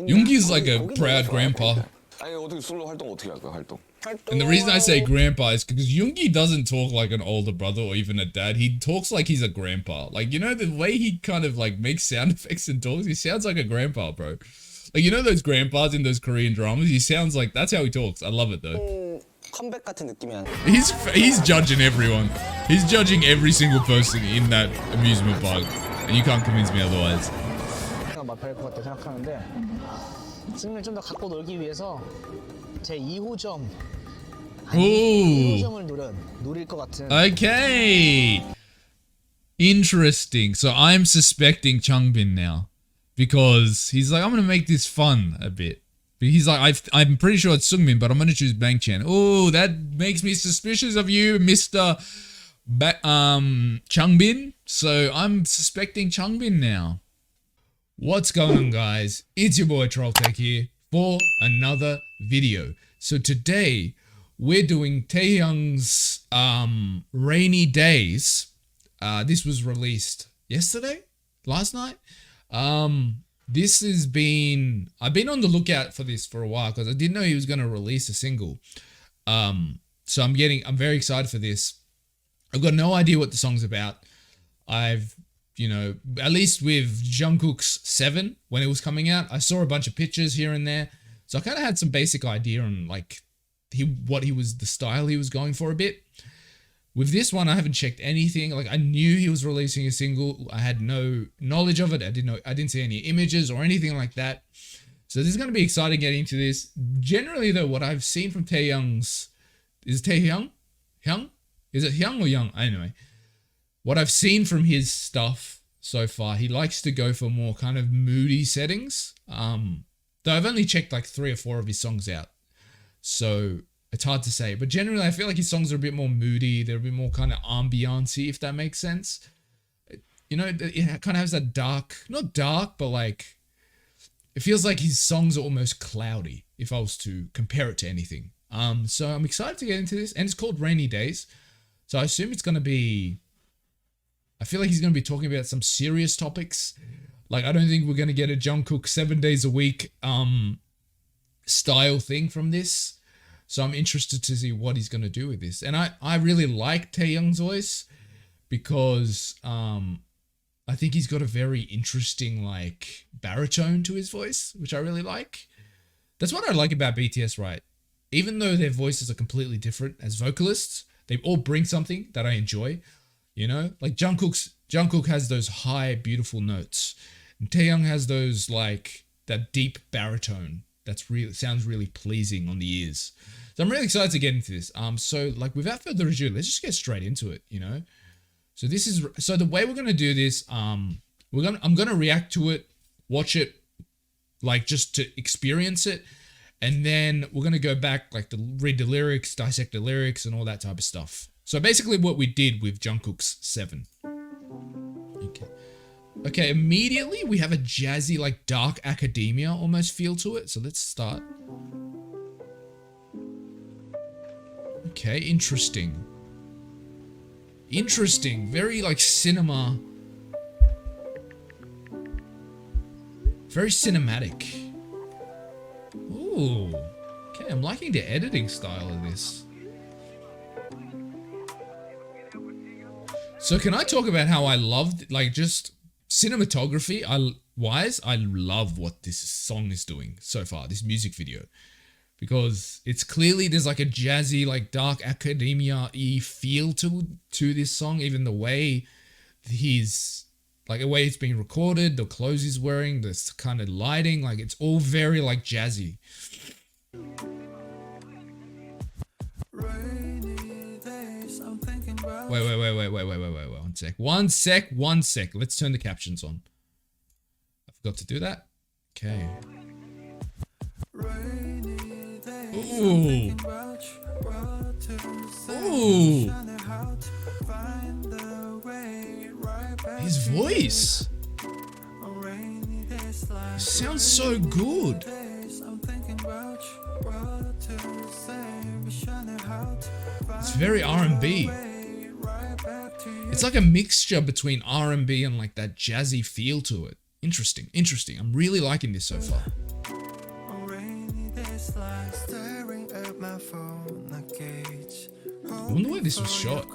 Yoongi's like a proud grandpa. 아니 어떻게 솔로 활동 어떻게 할까 활동? And the reason I say grandpa is because Yoongi doesn't talk like an older brother or even a dad. He talks like he's a grandpa. Like, you know, the way he kind of like makes sound effects and talks, he sounds like a grandpa, bro. Like, you know those grandpas in those Korean dramas? He sounds like, that's how he talks. I love it though. 컴백 같은 느낌이 안. He's judging everyone. He's judging every single person in that amusement park. And you can't convince me otherwise. 마피아일 것 같다 생각하는데 승리를 좀 더 갖고 놀기 위해서 제 2호점 Ooh. 2호점을 노릴 것 같은. Okay. Interesting. So I'm suspecting Changbin now. Because he's like, I'm going to make this fun a bit. But he's like, I'm pretty sure it's Sungmin, but I'm going to choose Bangchan. Oh, that makes me suspicious of you, Mr. Changbin. So I'm suspecting Changbin now. What's going on, guys? It's your boy Trolltech here for another video. So today we're doing Taehyung's Rainy Days. This was released yesterday, last night. This has been, I've been on the lookout for this for a while because I didn't know he was going to release a single. So I'm very excited for this. I've got no idea what the song's about. You know, at least with Jungkook's 7, when it was coming out, I saw a bunch of pictures here and there. So I kind of had some basic idea on like the style he was going for a bit. With this one, I haven't checked anything. Like, I knew he was releasing a single. I had no knowledge of it. I didn't see any images or anything like that. So this is going to be exciting getting into this. Generally though, what I've seen from Taehyung's, is Taehyung? Hyung? Is it Hyung or Young? Anyway. What I've seen from his stuff so far, he likes to go for more kind of moody settings. Though I've only checked like 3 or 4 of his songs out. So it's hard to say. But generally, I feel like his songs are a bit more moody. They're a bit more kind of ambiance-y, if that makes sense. You know, it kind of has that dark, not dark, but like, it feels like his songs are almost cloudy, if I was to compare it to anything. So I'm excited to get into this. And it's called Rainy Days. So I assume it's going to be, I feel like he's going to be talking about some serious topics. Like, I don't think we're going to get a Jungkook 7 days a week style thing from this. So I'm interested to see what he's going to do with this. And I really like Taehyung's voice because I think he's got a very interesting like baritone to his voice, which I really like. That's what I like about BTS, right? Even though their voices are completely different as vocalists, they all bring something that I enjoy. You know, like Jungkook has those high, beautiful notes. And Taehyung has those like that deep baritone that's really sounds really pleasing on the ears. So I'm really excited to get into this. So like without further ado, let's just get straight into it. You know, so the way we're gonna do this. I'm gonna react to it, watch it, like just to experience it, and then we're gonna go back like to read the lyrics, dissect the lyrics, and all that type of stuff. So basically what we did with Jungkook's 7. Okay, immediately we have a jazzy, like dark academia almost feel to it. So let's start. Okay, interesting. Interesting, very like cinema. Very cinematic. Ooh, okay, I'm liking the editing style of this. So can I talk about how I loved, like, just cinematography wise, I love what this song is doing so far, this music video. Because it's clearly, there's like a jazzy, like dark academia-y feel to this song. Even the way the way it's being recorded, the clothes he's wearing, this kind of lighting, like it's all very like jazzy. Wait, one sec. Let's turn the captions on. I forgot to do that. Okay. Ooh. Ooh. His voice. It sounds so good. It's very R&B. It's like a mixture between R&B and like that jazzy feel to it. Interesting, interesting. I'm really liking this so far. I wonder where this was shot.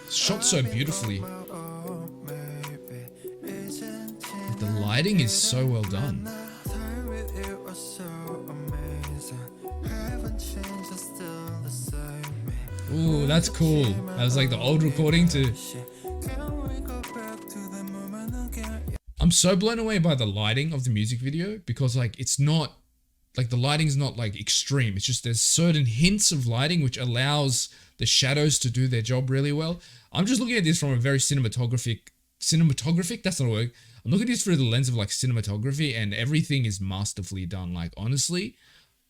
It's shot so beautifully. The lighting is so well done. Ooh, that's cool. That was like the old recording to... I'm so blown away by the lighting of the music video because like it's not... Like the lighting's not like extreme. It's just there's certain hints of lighting which allows the shadows to do their job really well. I'm just looking at this from a very cinematographic, that's not a word. I'm looking at this through the lens of like cinematography and everything is masterfully done. Like honestly,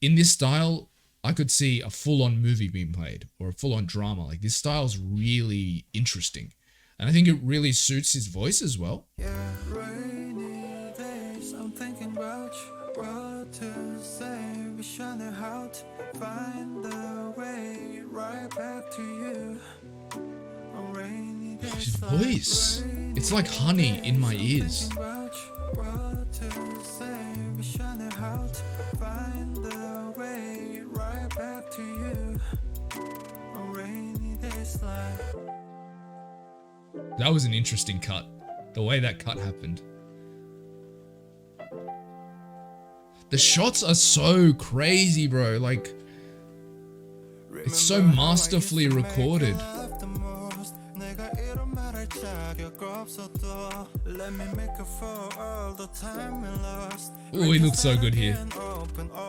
in this style, I could see a full-on movie being played or a full-on drama. Like this style is really interesting. And I think it really suits his voice as well. Yeah, rainy days, I'm thinking about what to say. Wish I knew how to find the way right back to you. On rainy days, His voice, it's like honey in my ears. What to say? Wish I knew how to find the way right back to you. On rainy days like. That was an interesting cut. The way that cut happened. The shots are so crazy, bro. Like, it's so masterfully recorded. Oh, he looks so good here.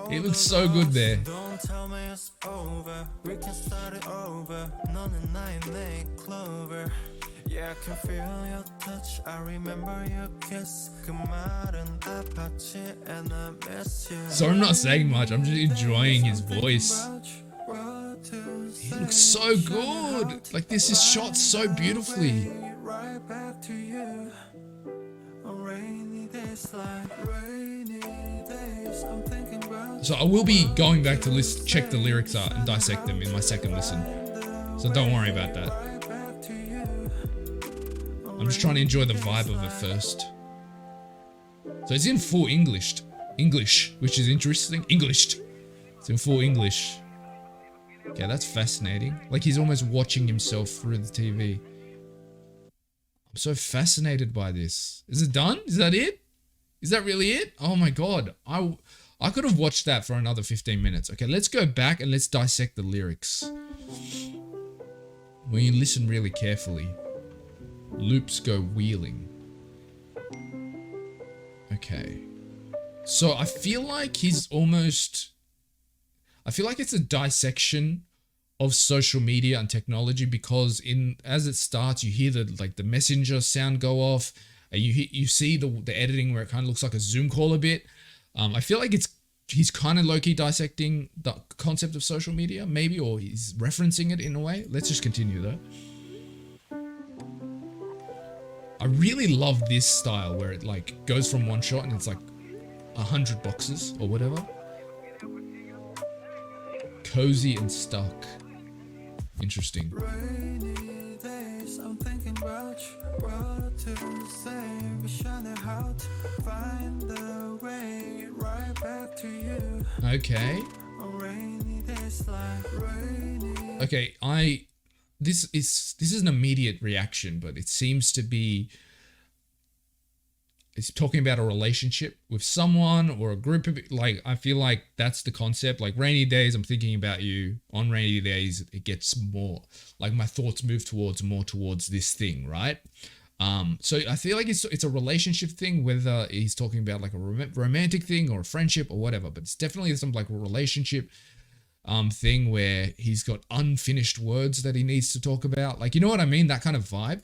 He looks so good there. Don't tell me it's over. We can start it over. None and I make clover. Yeah, I can feel your touch. I remember your kiss. 그말은 아팠지 and I miss you. So I'm not saying much. I'm just enjoying his voice. He looks so good. Like this is shot so beautifully. Right back to you. On rainy days like rainy days. I'm thinking about. So I will be going back to check the lyrics out and dissect them in my second listen. So don't worry about that. I'm just trying to enjoy the vibe of it first. So it's in full English, which is interesting. It's in full English. Okay, that's fascinating. Like he's almost watching himself through the TV. I'm so fascinated by this. Is it done? Is that it? Is that really it? Oh my god. I could have watched that for another 15 minutes. Okay, let's go back and let's dissect the lyrics. When you listen really carefully. Loops go wheeling. Okay. So I feel like he's almost... I feel like it's a dissection of social media and technology because as it starts, you hear the messenger sound go off and you see the editing where it kind of looks like a Zoom call a bit. I feel like he's kind of low-key dissecting the concept of social media, maybe, or he's referencing it in a way. Let's just continue though. I really love this style where it like goes from one shot and it's like 100 boxes or whatever. Cozy and stuck. Interesting. Rainy days, I'm thinking about what to say. Wish I knew how to find the way right back to you. Okay. On rainy days like rainy. Okay, this is an immediate reaction, but it seems to be it's talking about a relationship with someone or a group of, like, I feel like that's the concept. Like rainy days, I'm thinking about you. On rainy days, it gets more like my thoughts move more towards this thing, right? So I feel like it's a relationship thing, whether he's talking about like a romantic thing or a friendship or whatever, but it's definitely some like a relationship thing where he's got unfinished words that he needs to talk about. Like, you know what I mean? That kind of vibe.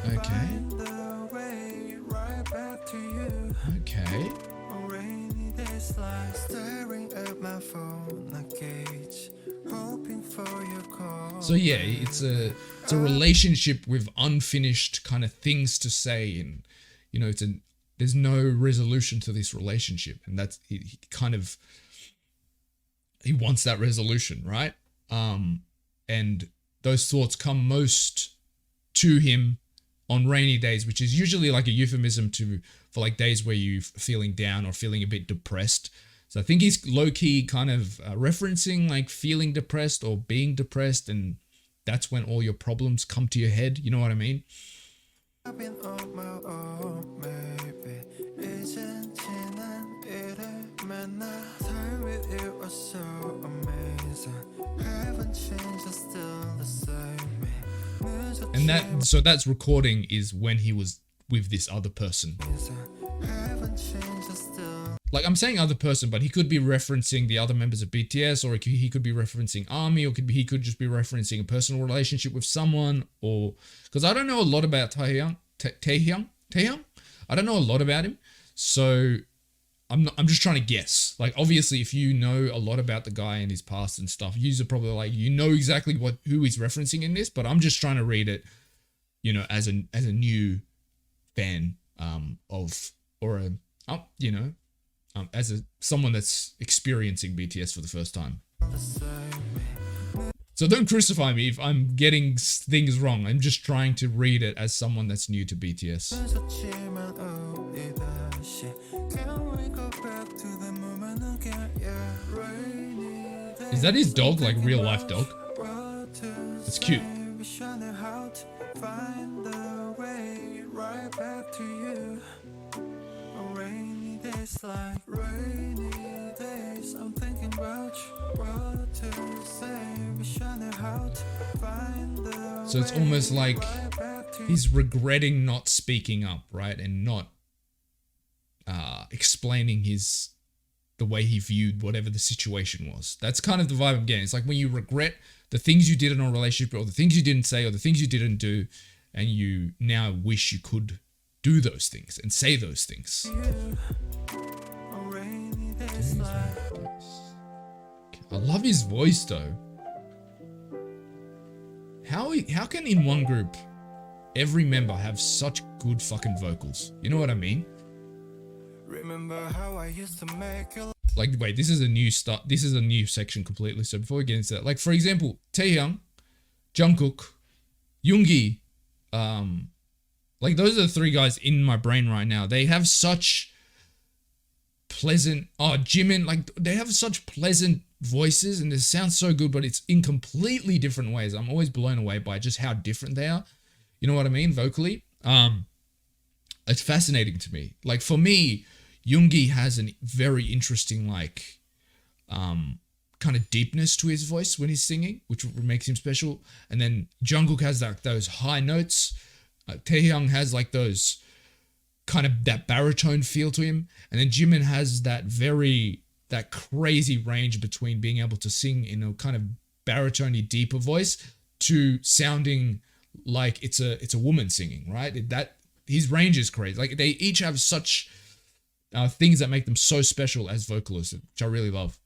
Okay. Okay. So yeah, it's a relationship with unfinished kind of things to say, and you know, there's no resolution to this relationship, and that's he wants that resolution, right? And those thoughts come most to him on rainy days, which is usually like a euphemism for like days where you're feeling down or feeling a bit depressed. So I think he's low-key kind of referencing like feeling depressed or being depressed, and that's when all your problems come to your head. You know what I mean? I've been on my own, maybe. 이젠 지난 일을 만나. Time with you was so amazing. Haven't changed, it's still the same me. And so that's recording is when he was with this other person. Haven't changed, it's still. Like, I'm saying other person, but he could be referencing the other members of BTS, or he could be referencing ARMY, or he could just be referencing a personal relationship with someone, or because I don't know a lot about Taehyung. I don't know a lot about him, so I'm just trying to guess. Like, obviously, if you know a lot about the guy and his past and stuff, you're probably like, you know exactly who he's referencing in this. But I'm just trying to read it, you know, as a new fan as someone that's experiencing BTS for the first time. So don't crucify me if I'm getting things wrong. I'm just trying to read it as someone that's new to BTS. Is that his dog, like real life dog? It's cute. So it's almost like he's regretting not speaking up, right? And not explaining the way he viewed whatever the situation was. That's kind of the vibe I'm getting. It's like when you regret the things you did in a relationship, or the things you didn't say, or the things you didn't do, and you now wish you could do those things and say those things. I love his voice though. How can in one group every member have such good fucking vocals? You know what I mean? Remember how I used to make you like, wait, this is a new start. This is a new section completely. So before we get into that, like for example, Taehyung, Jungkook, Yoongi, like those are the three guys in my brain right now. They have such pleasant, Jimin, like they have such pleasant voices and it sounds so good, but it's in completely different ways. I'm always blown away by just how different they are. You know what I mean? Vocally. It's fascinating to me. Like for me, Yoongi has a very interesting, like, kind of deepness to his voice when he's singing, which makes him special. And then Jungkook has like those high notes. Taehyung has like those kind of that baritone feel to him. And then Jimin has that crazy range between being able to sing in a kind of baritone-y deeper voice to sounding like it's a woman singing, right? That his range is crazy. Like they each have such things that make them so special as vocalists, which I really love.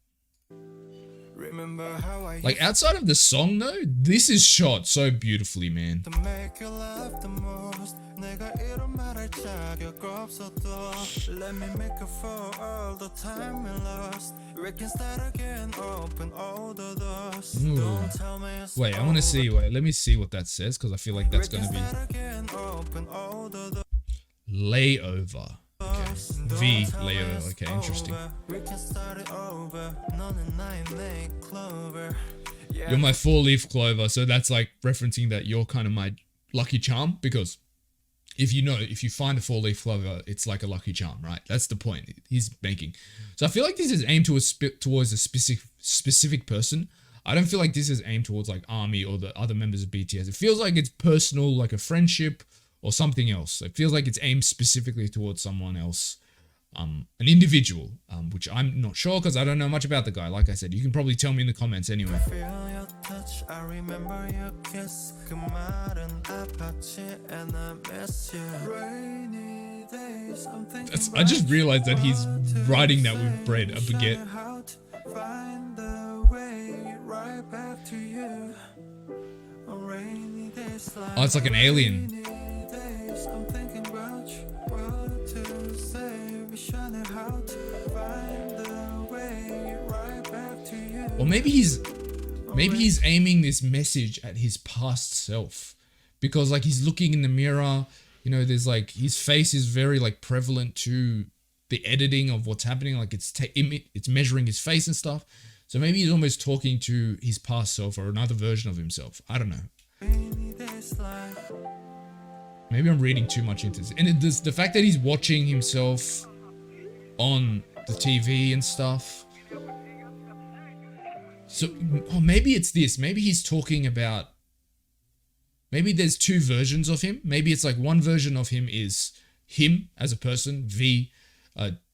remember how I Like outside of the song though, this is shot so beautifully, man. to make you laugh the most. 내가 이런 말할 자격 없어도 let me make up for all the time we lost. We can start again, open all the doors. Don't tell me it's Wait, I want to see. Wait, let me see what that says because I feel like that's gonna be again, open all the doors. layover. Okay, V layover. Okay, interesting. We can start it over. 너는 나의 late clover. You're my four-leaf clover, so that's like referencing that you're kind of my lucky charm because if you find a four-leaf clover, it's like a lucky charm, right? That's the point he's making. So I feel like this is aimed towards a specific person. I don't feel like this is aimed towards like ARMY or the other members of BTS. It feels like it's personal, like a friendship or something else. It feels like it's aimed specifically towards someone else, an individual, which I'm not sure because I don't know much about the guy. Like I said, you can probably tell me in the comments anyway. Feel your touch, I remember your kiss. 그 말은 아팠지 and I miss you. Rainy days, I'm thinking I just realized that he's writing that with bread, a baguette. how to find the way right back to you. On rainy days like Oh, it's like an alien. rainy days, I'm thinking about you. What to say, wish I knew how to find the way right back to you. Or maybe maybe he's aiming this message at his past self, because like he's looking in the mirror, you know, there's like his face is very like prevalent to the editing of what's happening, like it's measuring his face and stuff. So maybe he's almost talking to his past self or another version of himself. I don't know. Maybe I'm reading too much into this. And the fact that he's watching himself on the TV and stuff. So maybe it's this. Maybe he's talking about, maybe there's two versions of him. Maybe it's like one version of him is him as a person,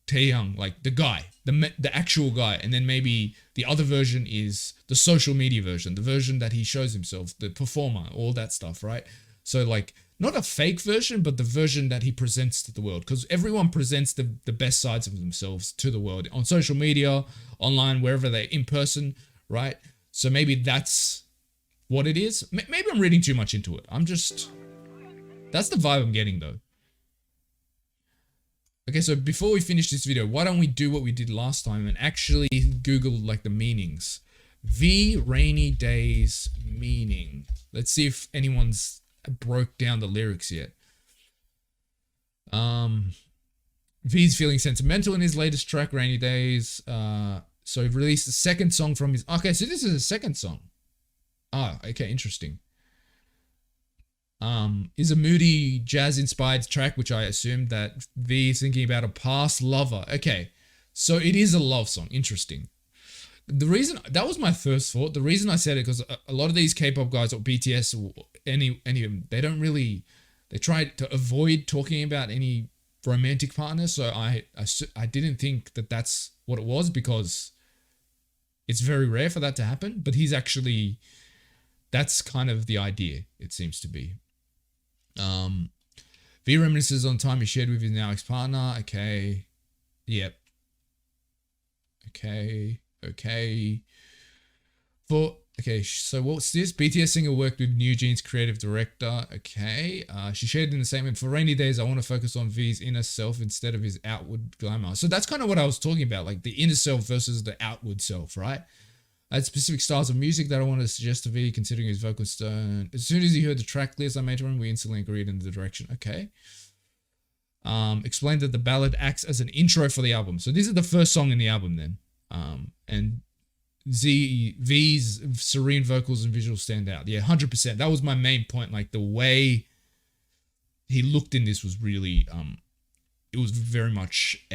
Taehyung, like the guy, the actual guy. And then maybe the other version is the social media version, the version that he shows himself, the performer, all that stuff, right? So like, not a fake version, but the version that he presents to the world. Because everyone presents the best sides of themselves to the world on social media, online, wherever they're in person, right? So maybe that's what it is. Maybe I'm reading too much into it. That's the vibe I'm getting though. Okay, so before we finish this video, why don't we do what we did last time and actually Google like the meanings. V rainy days meaning. Let's see if anyone's broke down the lyrics yet. V's feeling sentimental in his latest track, Rainy Days. So he released the second song from his... Okay, so this is a second song. Ah, okay, interesting. Is a moody jazz-inspired track, which I assumed that V is thinking about a past lover. Okay, so it is a love song. Interesting. The reason... That was my first thought. The reason I said it, because a lot of these K-pop guys, or BTS, or any of them, they don't really... They try to avoid talking about any romantic partner, so I didn't think that that's what it was, because it's very rare for that to happen, but he's actually... That's kind of the idea, it seems to be. V reminisces on time he shared with his now ex-partner. Okay. Yep. Okay. So what's this? BTS singer worked with New Jeans creative director. Okay. She shared in the statement, for rainy days, I want to focus on V's inner self instead of his outward glamour. So that's kind of what I was talking about, like the inner self versus the outward self, right? I had specific styles of music that I wanted to suggest to V, considering his vocal stone. As soon as he heard the track list I made to him, we instantly agreed in the direction. Okay. Explained that the ballad acts as an intro for the album. So this is the first song in the album then. And V's serene vocals and visuals stand out. Yeah, 100%. That was my main point. Like the way he looked in this was really, it was very much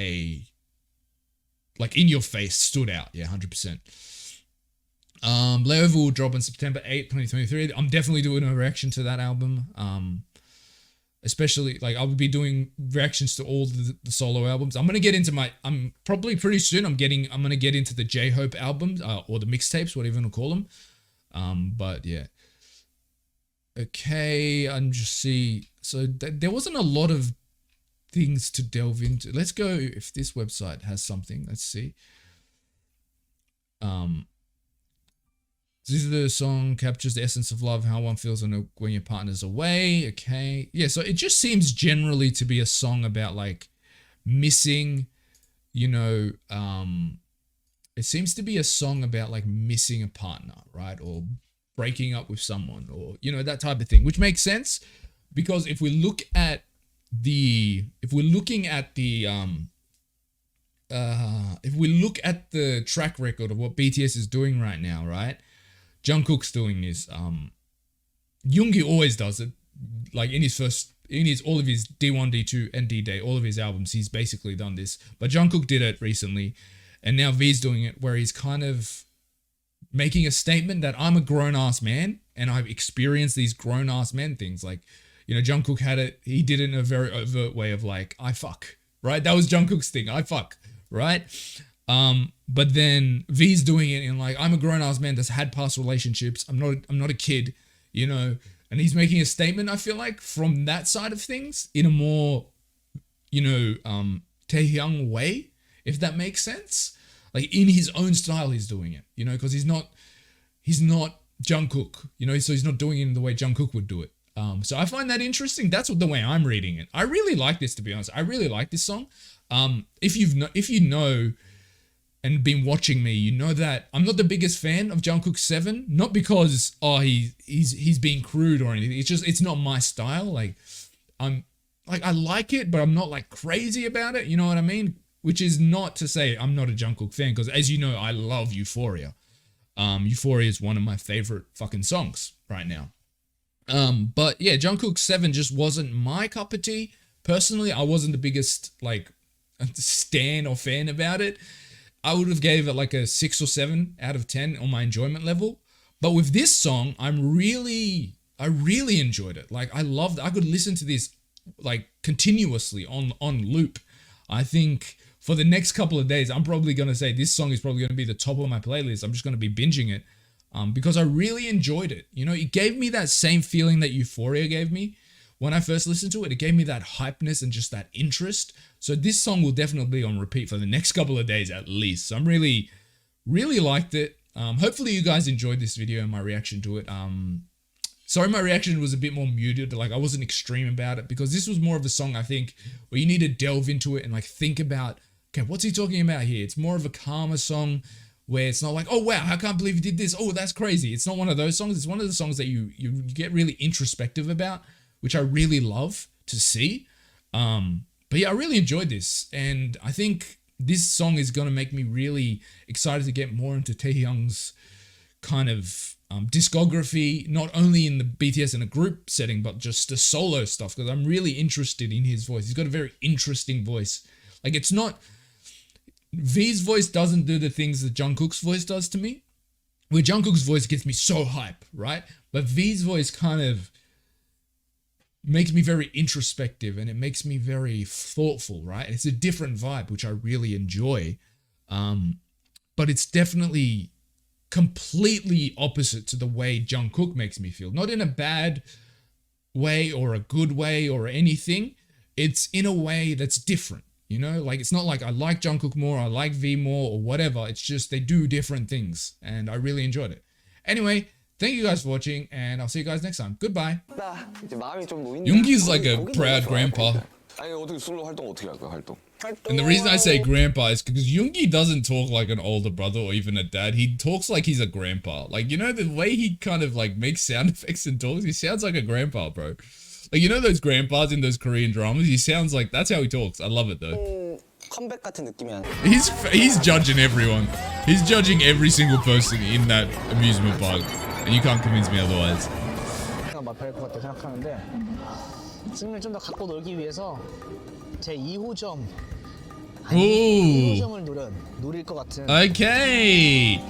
like in your face, stood out. Yeah, 100%. Layover will drop on September 8th, 2023. I'm definitely doing a reaction to that album. Especially, like, I will be doing reactions to all the solo albums. I'm probably pretty soon, I'm going to get into the J-Hope albums, or the mixtapes, whatever you want to call them. But yeah. Okay, I'm just see. So there wasn't a lot of things to delve into. Let's go, if this website has something, let's see. This is the song captures the essence of love, how one feels when your partner's away. Okay. Yeah, so it just seems generally to be a song about like missing, you know, it seems to be a song about like missing a partner, right? Or breaking up with someone, or, you know, that type of thing, which makes sense because if we're looking at the track record of what BTS is doing right now, right? Jungkook's doing this. Yoongi always does it. Like in all of his D1, D2, and D-Day, all of his albums, he's basically done this. But Jungkook did it recently, and now V's doing it, where he's kind of making a statement that I'm a grown-ass man, and I've experienced these grown-ass men things. Like, you know, Jungkook had it, he did it in a very overt way of like, I fuck, right? That was Jungkook's thing, I fuck, right? But then V's doing it in like, I'm a grown-ass man that's had past relationships. I'm not a kid, you know, and he's making a statement, I feel like, from that side of things in a more, you know, Taehyung way, if that makes sense. Like in his own style, he's doing it, you know, because he's not Jungkook, you know, so he's not doing it in the way Jungkook would do it. So I find that interesting. That's the way I'm reading it. I really like this, to be honest. I really like this song. If you know and been watching me, you know that I'm not the biggest fan of Jungkook 7, not because he's being crude or anything. It's just it's not my style. Like I like it, but I'm not like crazy about it. You know what I mean? Which is not to say I'm not a Jungkook fan, because as you know, I love Euphoria. Euphoria is one of my favorite fucking songs right now. But yeah, Jungkook 7 just wasn't my cup of tea. Personally, I wasn't the biggest like stan or fan about it. I would have gave it like a 6 or 7 out of 10 on my enjoyment level. But with this song, I really enjoyed it. Like I loved it. I could listen to this like continuously on loop. I think for the next couple of days, I'm probably going to say this song is probably going to be the top of my playlist. I'm just going to be binging it because I really enjoyed it. You know, it gave me that same feeling that Euphoria gave me when I first listened to it. It gave me that hypeness and just that interest. So this song will definitely be on repeat for the next couple of days at least. So I'm really liked it. Hopefully you guys enjoyed this video and my reaction to it. Sorry, my reaction was a bit more muted. Like I wasn't extreme about it because this was more of a song, I think, where you need to delve into it and like think about, okay, what's he talking about here? It's more of a calmer song where it's not like, oh wow, I can't believe he did this. Oh, that's crazy. It's not one of those songs. It's one of the songs that you get really introspective about, which I really love to see. But yeah, I really enjoyed this. And I think this song is going to make me really excited to get more into Taehyung's kind of discography, not only in the BTS in a group setting, but just the solo stuff, because I'm really interested in his voice. He's got a very interesting voice. Like it's not, V's voice doesn't do the things that Jungkook's voice does to me, where Jungkook's voice gets me so hype, right? But V's voice kind of makes me very introspective and it makes me very thoughtful, right? It's a different vibe, which I really enjoy. But it's definitely completely opposite to the way Jungkook makes me feel. Not in a bad way or a good way or anything. It's in a way that's different, you know? Like it's not like I like Jungkook more, I like V more or whatever. It's just they do different things and I really enjoyed it. Anyway, thank you guys for watching and I'll see you guys next time. Goodbye. Yoongi's like a proud grandpa. 아니 어떻게 솔로 활동 어떻게 할 거야 활동? And the reason I say grandpa is because Yoongi doesn't talk like an older brother or even a dad. He talks like he's a grandpa. Like, you know, the way he kind of like makes sound effects and talks, he sounds like a grandpa, bro. Like, you know those grandpas in those Korean dramas? He sounds like, that's how he talks. I love it though. 컴백 같은 느낌이 He's judging everyone. He's judging every single person in that amusement park. And you can't convince me otherwise. 마필 것 같다 생각하는데 승리를 좀 더 갖고 놀기 위해서 제 2호점 Ooh. 2호점을 노릴 것 같은. Okay.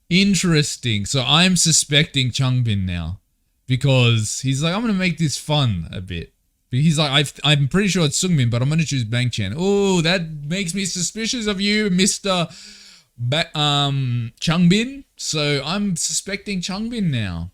Interesting. So I'm suspecting Changbin now because he's like, I'm gonna make this fun a bit. But he's like, I'm pretty sure it's Sungbin, but I'm gonna choose Bangchan. Oh, that makes me suspicious of you, Mr. Changbin. So I'm suspecting Changbin now.